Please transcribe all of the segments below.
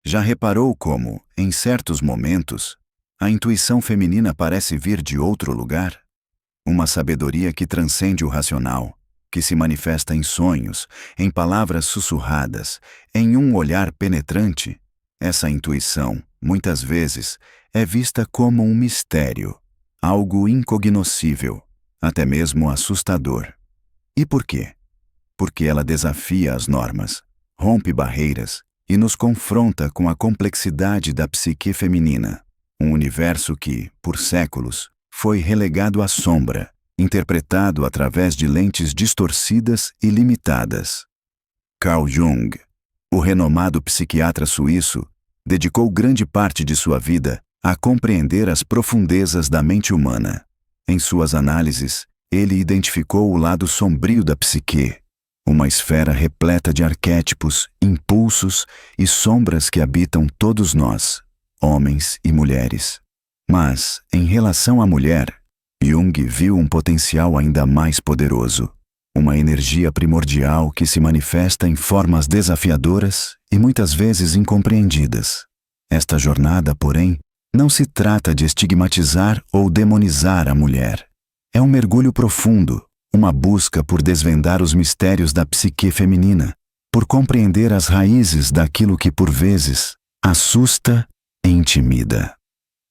Já reparou como, em certos momentos, a intuição feminina parece vir de outro lugar? Uma sabedoria que transcende o racional, que se manifesta em sonhos, em palavras sussurradas, em um olhar penetrante. Essa intuição, muitas vezes, é vista como um mistério, algo incognoscível, até mesmo assustador. E por quê? Porque ela desafia as normas, rompe barreiras e nos confronta com a complexidade da psique feminina, um universo que, por séculos, foi relegado à sombra, interpretado através de lentes distorcidas e limitadas. Carl Jung, o renomado psiquiatra suíço, dedicou grande parte de sua vida a compreender as profundezas da mente humana. Em suas análises, ele identificou o lado sombrio da psique, uma esfera repleta de arquétipos, impulsos e sombras que habitam todos nós, homens e mulheres. Mas, em relação à mulher, Jung viu um potencial ainda mais poderoso, uma energia primordial que se manifesta em formas desafiadoras e muitas vezes incompreendidas. Esta jornada, porém, não se trata de estigmatizar ou demonizar a mulher. É um mergulho profundo, uma busca por desvendar os mistérios da psique feminina, por compreender as raízes daquilo que, por vezes, assusta e intimida.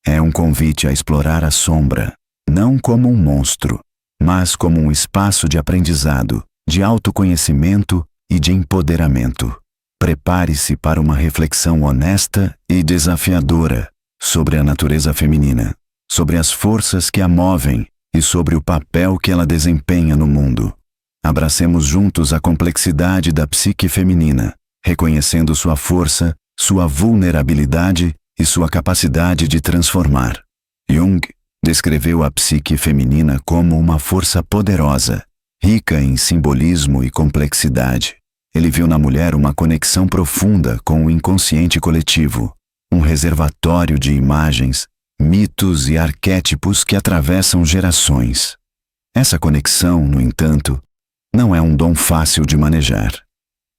É um convite a explorar a sombra, não como um monstro, mas como um espaço de aprendizado, de autoconhecimento e de empoderamento. Prepare-se para uma reflexão honesta e desafiadora sobre a natureza feminina, sobre as forças que a movem e sobre o papel que ela desempenha no mundo. Abracemos juntos a complexidade da psique feminina, reconhecendo sua força, sua vulnerabilidade e sua capacidade de transformar. Jung descreveu a psique feminina como uma força poderosa, rica em simbolismo e complexidade. Ele viu na mulher uma conexão profunda com o inconsciente coletivo, um reservatório de imagens, mitos e arquétipos que atravessam gerações. Essa conexão, no entanto, não é um dom fácil de manejar.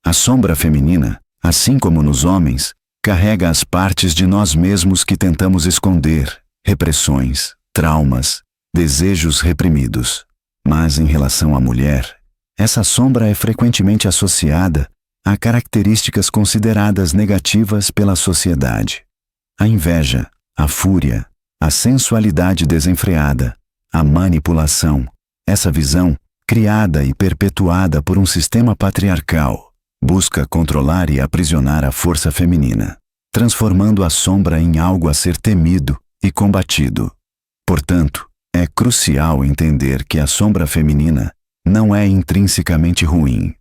A sombra feminina, assim como nos homens, carrega as partes de nós mesmos que tentamos esconder, repressões, traumas, desejos reprimidos. Mas em relação à mulher, essa sombra é frequentemente associada a características consideradas negativas pela sociedade. A inveja, a fúria, a sensualidade desenfreada, a manipulação. Essa visão, criada e perpetuada por um sistema patriarcal, busca controlar e aprisionar a força feminina, transformando a sombra em algo a ser temido e combatido. Portanto, é crucial entender que a sombra feminina não é intrinsecamente ruim.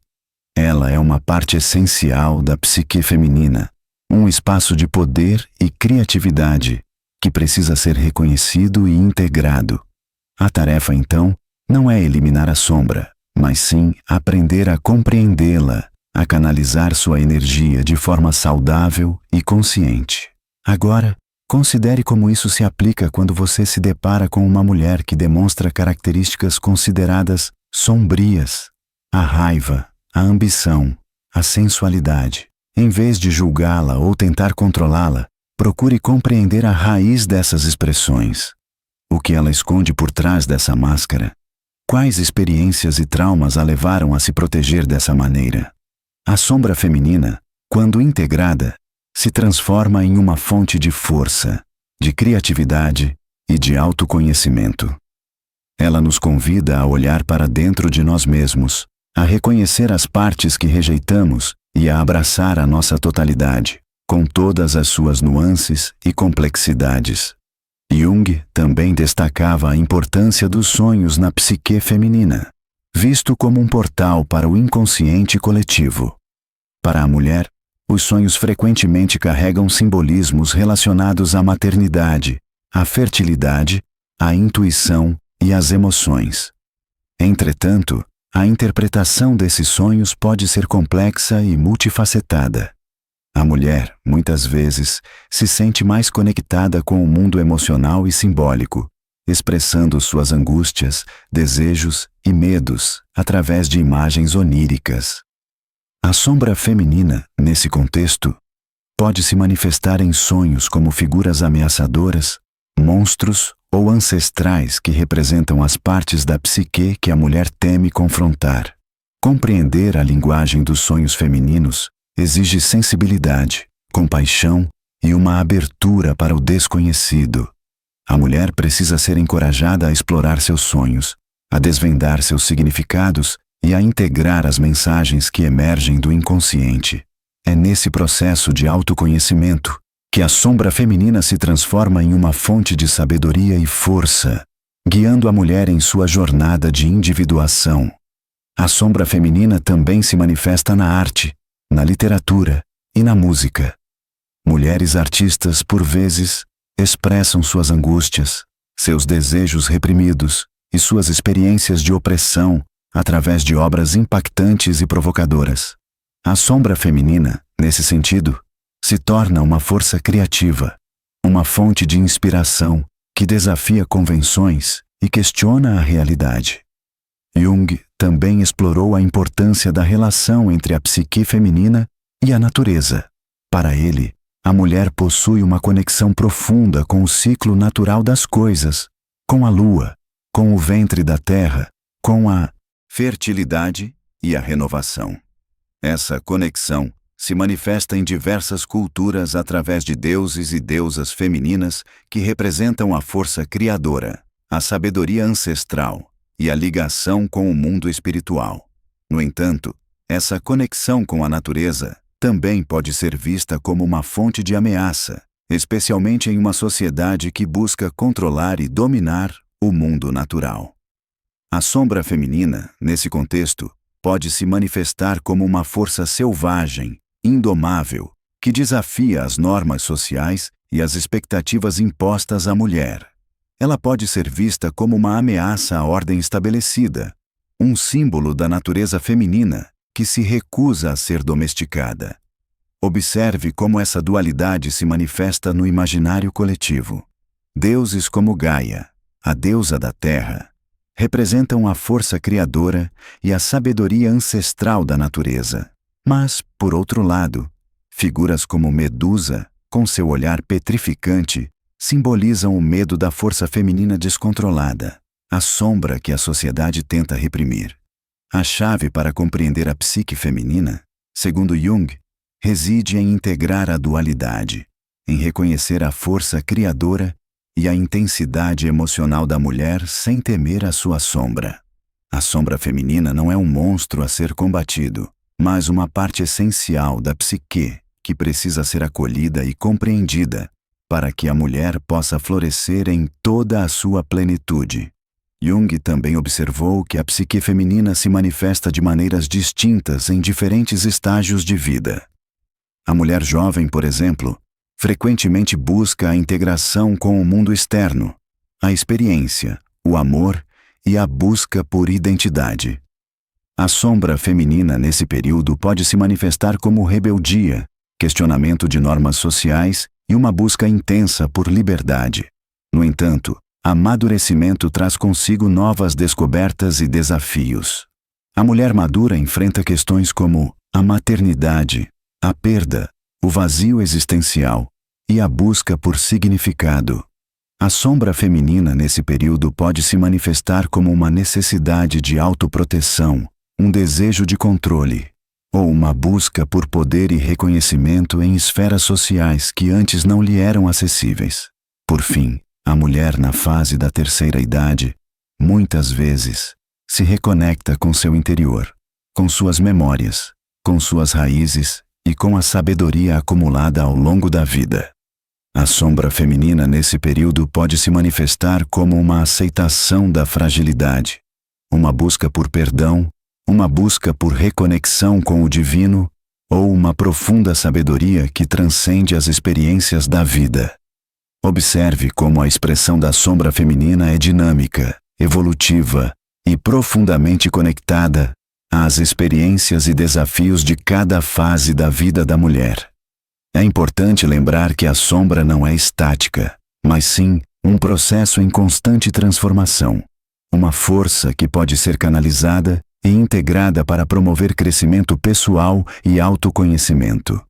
Ela é uma parte essencial da psique feminina, um espaço de poder e criatividade que precisa ser reconhecido e integrado. A tarefa, então, não é eliminar a sombra, mas sim aprender a compreendê-la, a canalizar sua energia de forma saudável e consciente. Agora, considere como isso se aplica quando você se depara com uma mulher que demonstra características consideradas sombrias: a raiva, a ambição, a sensualidade. Em vez de julgá-la ou tentar controlá-la, procure compreender a raiz dessas expressões. O que ela esconde por trás dessa máscara? Quais experiências e traumas a levaram a se proteger dessa maneira? A sombra feminina, quando integrada, se transforma em uma fonte de força, de criatividade e de autoconhecimento. Ela nos convida a olhar para dentro de nós mesmos, a reconhecer as partes que rejeitamos e a abraçar a nossa totalidade, com todas as suas nuances e complexidades. Jung também destacava a importância dos sonhos na psique feminina, visto como um portal para o inconsciente coletivo. Para a mulher, os sonhos frequentemente carregam simbolismos relacionados à maternidade, à fertilidade, à intuição e às emoções. Entretanto, a interpretação desses sonhos pode ser complexa e multifacetada. A mulher, muitas vezes, se sente mais conectada com o mundo emocional e simbólico, expressando suas angústias, desejos e medos através de imagens oníricas. A sombra feminina, nesse contexto, pode se manifestar em sonhos como figuras ameaçadoras, monstros ou ancestrais que representam as partes da psique que a mulher teme confrontar. Compreender a linguagem dos sonhos femininos exige sensibilidade, compaixão e uma abertura para o desconhecido. A mulher precisa ser encorajada a explorar seus sonhos, a desvendar seus significados e a integrar as mensagens que emergem do inconsciente. É nesse processo de autoconhecimento que a sombra feminina se transforma em uma fonte de sabedoria e força, guiando a mulher em sua jornada de individuação. A sombra feminina também se manifesta na arte, na literatura e na música. Mulheres artistas, por vezes, expressam suas angústias, seus desejos reprimidos e suas experiências de opressão através de obras impactantes e provocadoras. A sombra feminina, nesse sentido, se torna uma força criativa, uma fonte de inspiração que desafia convenções e questiona a realidade. Jung também explorou a importância da relação entre a psique feminina e a natureza. Para ele, a mulher possui uma conexão profunda com o ciclo natural das coisas, com a lua, com o ventre da terra, com a fertilidade e a renovação. Essa conexão se manifesta em diversas culturas através de deuses e deusas femininas que representam a força criadora, a sabedoria ancestral e a ligação com o mundo espiritual. No entanto, essa conexão com a natureza também pode ser vista como uma fonte de ameaça, especialmente em uma sociedade que busca controlar e dominar o mundo natural. A sombra feminina, nesse contexto, pode se manifestar como uma força selvagem, indomável, que desafia as normas sociais e as expectativas impostas à mulher. Ela pode ser vista como uma ameaça à ordem estabelecida, um símbolo da natureza feminina que se recusa a ser domesticada. Observe como essa dualidade se manifesta no imaginário coletivo. Deuses como Gaia, a deusa da terra, representam a força criadora e a sabedoria ancestral da natureza. Mas, por outro lado, figuras como Medusa, com seu olhar petrificante, simbolizam o medo da força feminina descontrolada, a sombra que a sociedade tenta reprimir. A chave para compreender a psique feminina, segundo Jung, reside em integrar a dualidade, em reconhecer a força criadora e a intensidade emocional da mulher sem temer a sua sombra. A sombra feminina não é um monstro a ser combatido, mas uma parte essencial da psique que precisa ser acolhida e compreendida para que a mulher possa florescer em toda a sua plenitude. Jung também observou que a psique feminina se manifesta de maneiras distintas em diferentes estágios de vida. A mulher jovem, por exemplo, frequentemente busca a integração com o mundo externo, a experiência, o amor e a busca por identidade. A sombra feminina nesse período pode se manifestar como rebeldia, questionamento de normas sociais e uma busca intensa por liberdade. No entanto, amadurecimento traz consigo novas descobertas e desafios. A mulher madura enfrenta questões como a maternidade, a perda, o vazio existencial e a busca por significado. A sombra feminina nesse período pode se manifestar como uma necessidade de autoproteção, um desejo de controle, ou uma busca por poder e reconhecimento em esferas sociais que antes não lhe eram acessíveis. Por fim, a mulher na fase da terceira idade, muitas vezes, se reconecta com seu interior, com suas memórias, com suas raízes e com a sabedoria acumulada ao longo da vida. A sombra feminina nesse período pode se manifestar como uma aceitação da fragilidade, uma busca por perdão, uma busca por reconexão com o divino ou uma profunda sabedoria que transcende as experiências da vida. Observe como a expressão da sombra feminina é dinâmica, evolutiva e profundamente conectada às experiências e desafios de cada fase da vida da mulher. É importante lembrar que a sombra não é estática, mas sim um processo em constante transformação, uma força que pode ser canalizada e integrada para promover crescimento pessoal e autoconhecimento.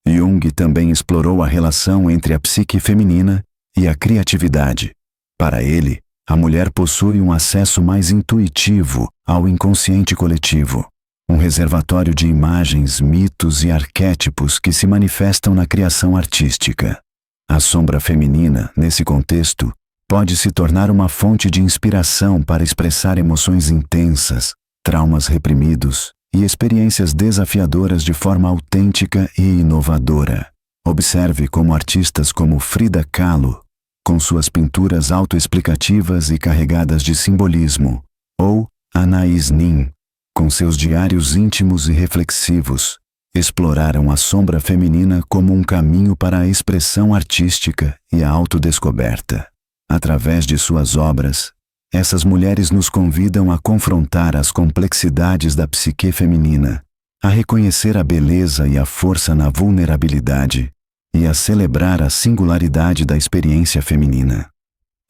Jung também explorou a relação entre a psique feminina e a criatividade. Para ele, a mulher possui um acesso mais intuitivo ao inconsciente coletivo, um reservatório de imagens, mitos e arquétipos que se manifestam na criação artística. A sombra feminina, nesse contexto, pode se tornar uma fonte de inspiração para expressar emoções intensas, traumas reprimidos e experiências desafiadoras de forma autêntica e inovadora. Observe como artistas como Frida Kahlo, com suas pinturas autoexplicativas e carregadas de simbolismo, ou Anais Nin, com seus diários íntimos e reflexivos, exploraram a sombra feminina como um caminho para a expressão artística e a autodescoberta. Através de suas obras, essas mulheres nos convidam a confrontar as complexidades da psique feminina, a reconhecer a beleza e a força na vulnerabilidade e a celebrar a singularidade da experiência feminina.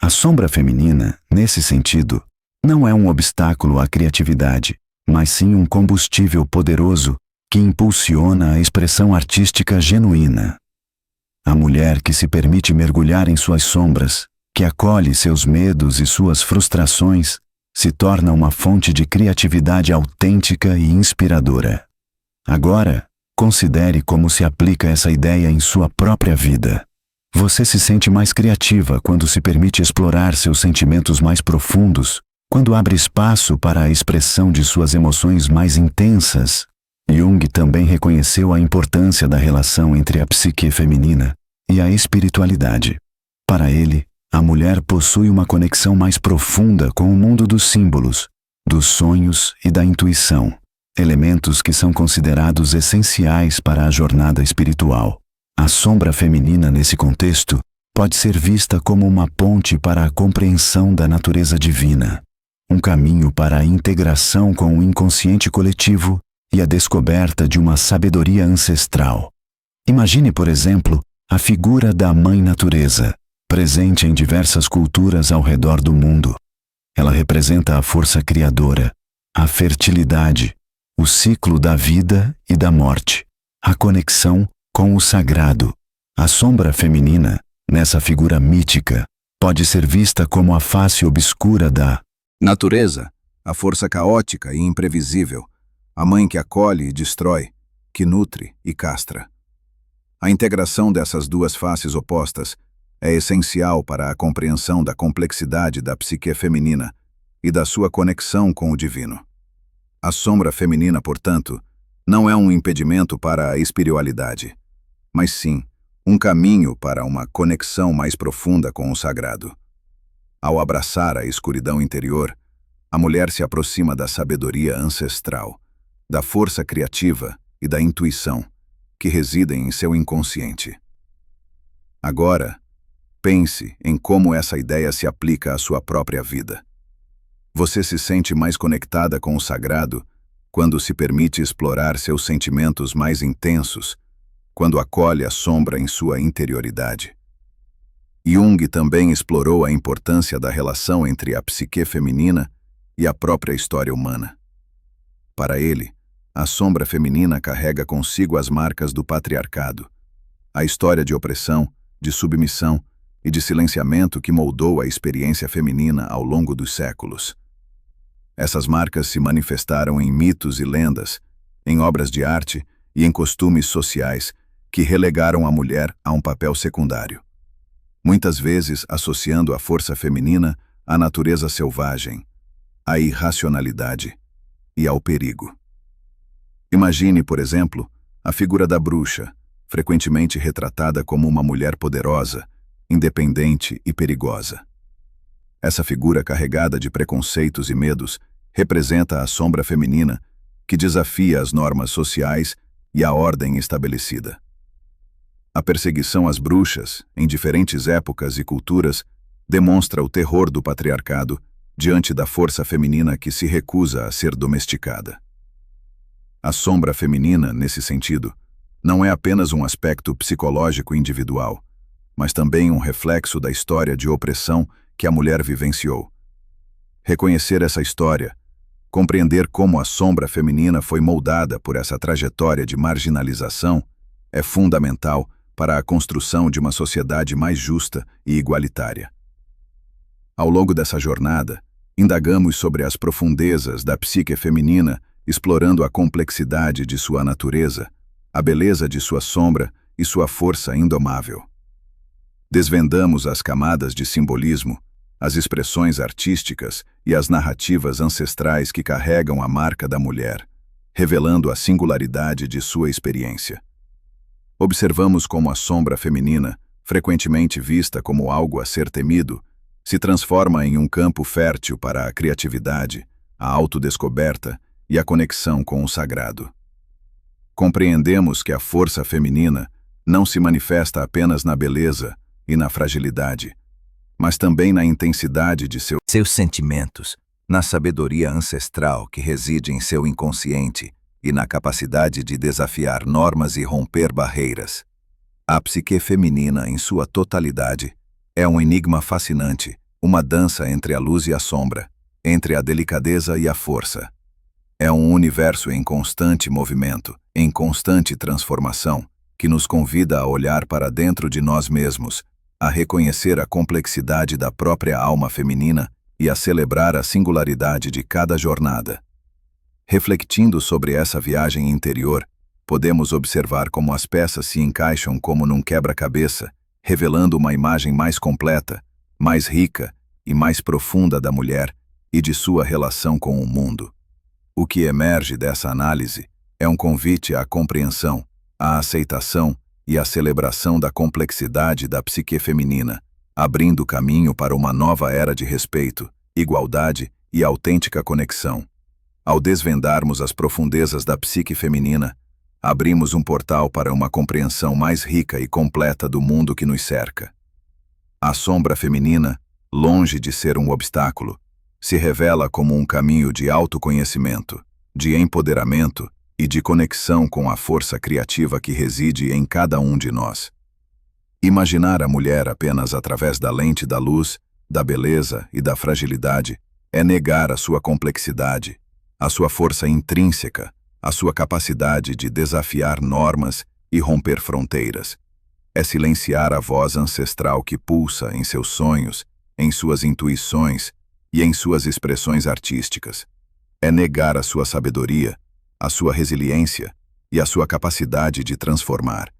A sombra feminina, nesse sentido, não é um obstáculo à criatividade, mas sim um combustível poderoso que impulsiona a expressão artística genuína. A mulher que se permite mergulhar em suas sombras, que acolhe seus medos e suas frustrações, se torna uma fonte de criatividade autêntica e inspiradora. Agora, considere como se aplica essa ideia em sua própria vida. Você se sente mais criativa quando se permite explorar seus sentimentos mais profundos, quando abre espaço para a expressão de suas emoções mais intensas. Jung também reconheceu a importância da relação entre a psique feminina e a espiritualidade. Para ele, a mulher possui uma conexão mais profunda com o mundo dos símbolos, dos sonhos e da intuição, elementos que são considerados essenciais para a jornada espiritual. A sombra feminina, nesse contexto, pode ser vista como uma ponte para a compreensão da natureza divina, um caminho para a integração com o inconsciente coletivo e a descoberta de uma sabedoria ancestral. Imagine, por exemplo, a figura da Mãe Natureza, presente em diversas culturas ao redor do mundo. Ela representa a força criadora, a fertilidade, o ciclo da vida e da morte, a conexão com o sagrado. A sombra feminina, nessa figura mítica, pode ser vista como a face obscura da natureza, a força caótica e imprevisível, a mãe que acolhe e destrói, que nutre e castra. A integração dessas duas faces opostas é essencial para a compreensão da complexidade da psique feminina e da sua conexão com o divino. A sombra feminina, portanto, não é um impedimento para a espiritualidade, mas sim um caminho para uma conexão mais profunda com o sagrado. Ao abraçar a escuridão interior, a mulher se aproxima da sabedoria ancestral, da força criativa e da intuição que residem em seu inconsciente. Agora, pense em como essa ideia se aplica à sua própria vida. Você se sente mais conectada com o sagrado quando se permite explorar seus sentimentos mais intensos, quando acolhe a sombra em sua interioridade. Jung também explorou a importância da relação entre a psique feminina e a própria história humana. Para ele, a sombra feminina carrega consigo as marcas do patriarcado, a história de opressão, de submissão e de silenciamento que moldou a experiência feminina ao longo dos séculos. Essas marcas se manifestaram em mitos e lendas, em obras de arte e em costumes sociais que relegaram a mulher a um papel secundário, muitas vezes associando a força feminina à natureza selvagem, à irracionalidade e ao perigo. Imagine, por exemplo, a figura da bruxa, frequentemente retratada como uma mulher poderosa, independente e perigosa. Essa figura carregada de preconceitos e medos representa a sombra feminina que desafia as normas sociais e a ordem estabelecida. A perseguição às bruxas, em diferentes épocas e culturas, demonstra o terror do patriarcado diante da força feminina que se recusa a ser domesticada. A sombra feminina, nesse sentido, não é apenas um aspecto psicológico individual, mas também um reflexo da história de opressão que a mulher vivenciou. Reconhecer essa história, compreender como a sombra feminina foi moldada por essa trajetória de marginalização, é fundamental para a construção de uma sociedade mais justa e igualitária. Ao longo dessa jornada, indagamos sobre as profundezas da psique feminina, explorando a complexidade de sua natureza, a beleza de sua sombra e sua força indomável. Desvendamos as camadas de simbolismo, as expressões artísticas e as narrativas ancestrais que carregam a marca da mulher, revelando a singularidade de sua experiência. Observamos como a sombra feminina, frequentemente vista como algo a ser temido, se transforma em um campo fértil para a criatividade, a autodescoberta e a conexão com o sagrado. Compreendemos que a força feminina não se manifesta apenas na beleza e na fragilidade, mas também na intensidade de seus sentimentos, na sabedoria ancestral que reside em seu inconsciente e na capacidade de desafiar normas e romper barreiras. A psique feminina, em sua totalidade, é um enigma fascinante, uma dança entre a luz e a sombra, entre a delicadeza e a força. É um universo em constante movimento, em constante transformação, que nos convida a olhar para dentro de nós mesmos, a reconhecer a complexidade da própria alma feminina e a celebrar a singularidade de cada jornada. Refletindo sobre essa viagem interior, podemos observar como as peças se encaixam como num quebra-cabeça, revelando uma imagem mais completa, mais rica e mais profunda da mulher e de sua relação com o mundo. O que emerge dessa análise é um convite à compreensão, à aceitação e à celebração da complexidade da psique feminina, abrindo caminho para uma nova era de respeito, igualdade e autêntica conexão. Ao desvendarmos as profundezas da psique feminina, abrimos um portal para uma compreensão mais rica e completa do mundo que nos cerca. A sombra feminina, longe de ser um obstáculo, se revela como um caminho de autoconhecimento, de empoderamento e de conexão com a força criativa que reside em cada um de nós. Imaginar a mulher apenas através da lente da luz, da beleza e da fragilidade é negar a sua complexidade, a sua força intrínseca, a sua capacidade de desafiar normas e romper fronteiras. É silenciar a voz ancestral que pulsa em seus sonhos, em suas intuições e em suas expressões artísticas. É negar a sua sabedoria, a sua resiliência e a sua capacidade de transformar.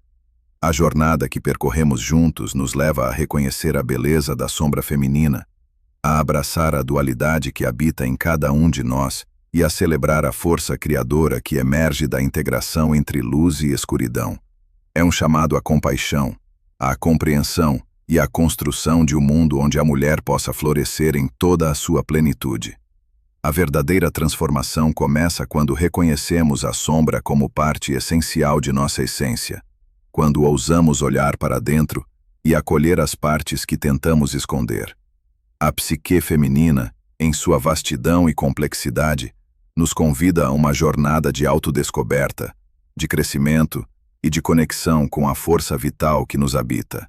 A jornada que percorremos juntos nos leva a reconhecer a beleza da sombra feminina, a abraçar a dualidade que habita em cada um de nós e a celebrar a força criadora que emerge da integração entre luz e escuridão. É um chamado à compaixão, à compreensão e à construção de um mundo onde a mulher possa florescer em toda a sua plenitude. A verdadeira transformação começa quando reconhecemos a sombra como parte essencial de nossa essência, quando ousamos olhar para dentro e acolher as partes que tentamos esconder. A psique feminina, em sua vastidão e complexidade, nos convida a uma jornada de autodescoberta, de crescimento e de conexão com a força vital que nos habita.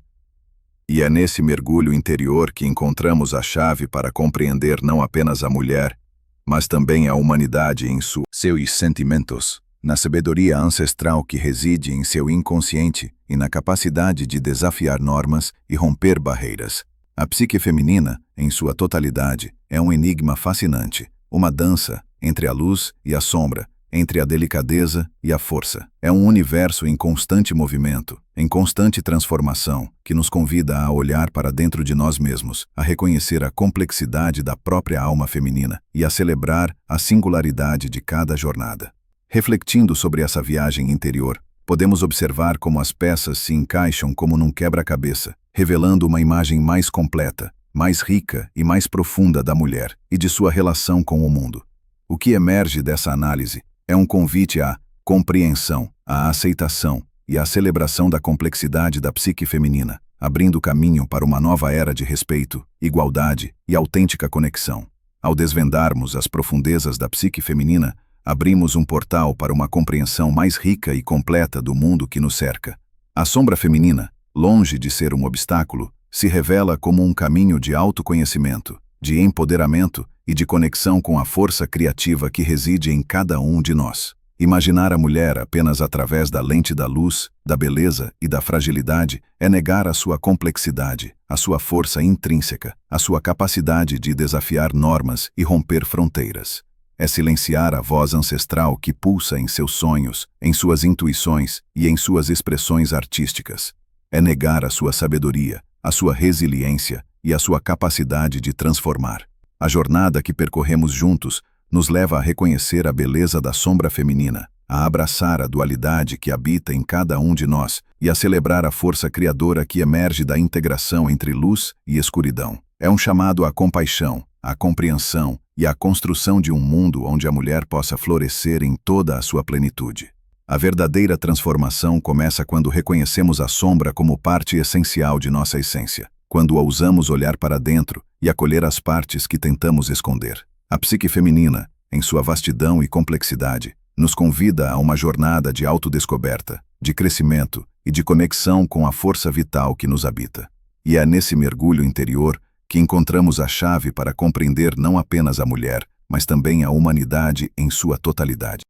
E é nesse mergulho interior que encontramos a chave para compreender não apenas a mulher, mas também a humanidade em seus sentimentos, na sabedoria ancestral que reside em seu inconsciente e na capacidade de desafiar normas e romper barreiras. A psique feminina, em sua totalidade, é um enigma fascinante, uma dança entre a luz e a sombra, entre a delicadeza e a força. É um universo em constante movimento, em constante transformação, que nos convida a olhar para dentro de nós mesmos, a reconhecer a complexidade da própria alma feminina e a celebrar a singularidade de cada jornada. Refletindo sobre essa viagem interior, podemos observar como as peças se encaixam como num quebra-cabeça, revelando uma imagem mais completa, mais rica e mais profunda da mulher e de sua relação com o mundo. O que emerge dessa análise é um convite à compreensão, à aceitação e à celebração da complexidade da psique feminina, abrindo caminho para uma nova era de respeito, igualdade e autêntica conexão. Ao desvendarmos as profundezas da psique feminina, abrimos um portal para uma compreensão mais rica e completa do mundo que nos cerca. A sombra feminina, longe de ser um obstáculo, se revela como um caminho de autoconhecimento, de empoderamento e de conexão com a força criativa que reside em cada um de nós. Imaginar a mulher apenas através da lente da luz, da beleza e da fragilidade é negar a sua complexidade, a sua força intrínseca, a sua capacidade de desafiar normas e romper fronteiras. É silenciar a voz ancestral que pulsa em seus sonhos, em suas intuições e em suas expressões artísticas. É negar a sua sabedoria, a sua resiliência e a sua capacidade de transformar. A jornada que percorremos juntos nos leva a reconhecer a beleza da sombra feminina, a abraçar a dualidade que habita em cada um de nós e a celebrar a força criadora que emerge da integração entre luz e escuridão. É um chamado à compaixão, à compreensão e à construção de um mundo onde a mulher possa florescer em toda a sua plenitude. A verdadeira transformação começa quando reconhecemos a sombra como parte essencial de nossa essência, quando ousamos olhar para dentro e acolher as partes que tentamos esconder. A psique feminina, em sua vastidão e complexidade, nos convida a uma jornada de autodescoberta, de crescimento e de conexão com a força vital que nos habita. E é nesse mergulho interior que encontramos a chave para compreender não apenas a mulher, mas também a humanidade em sua totalidade.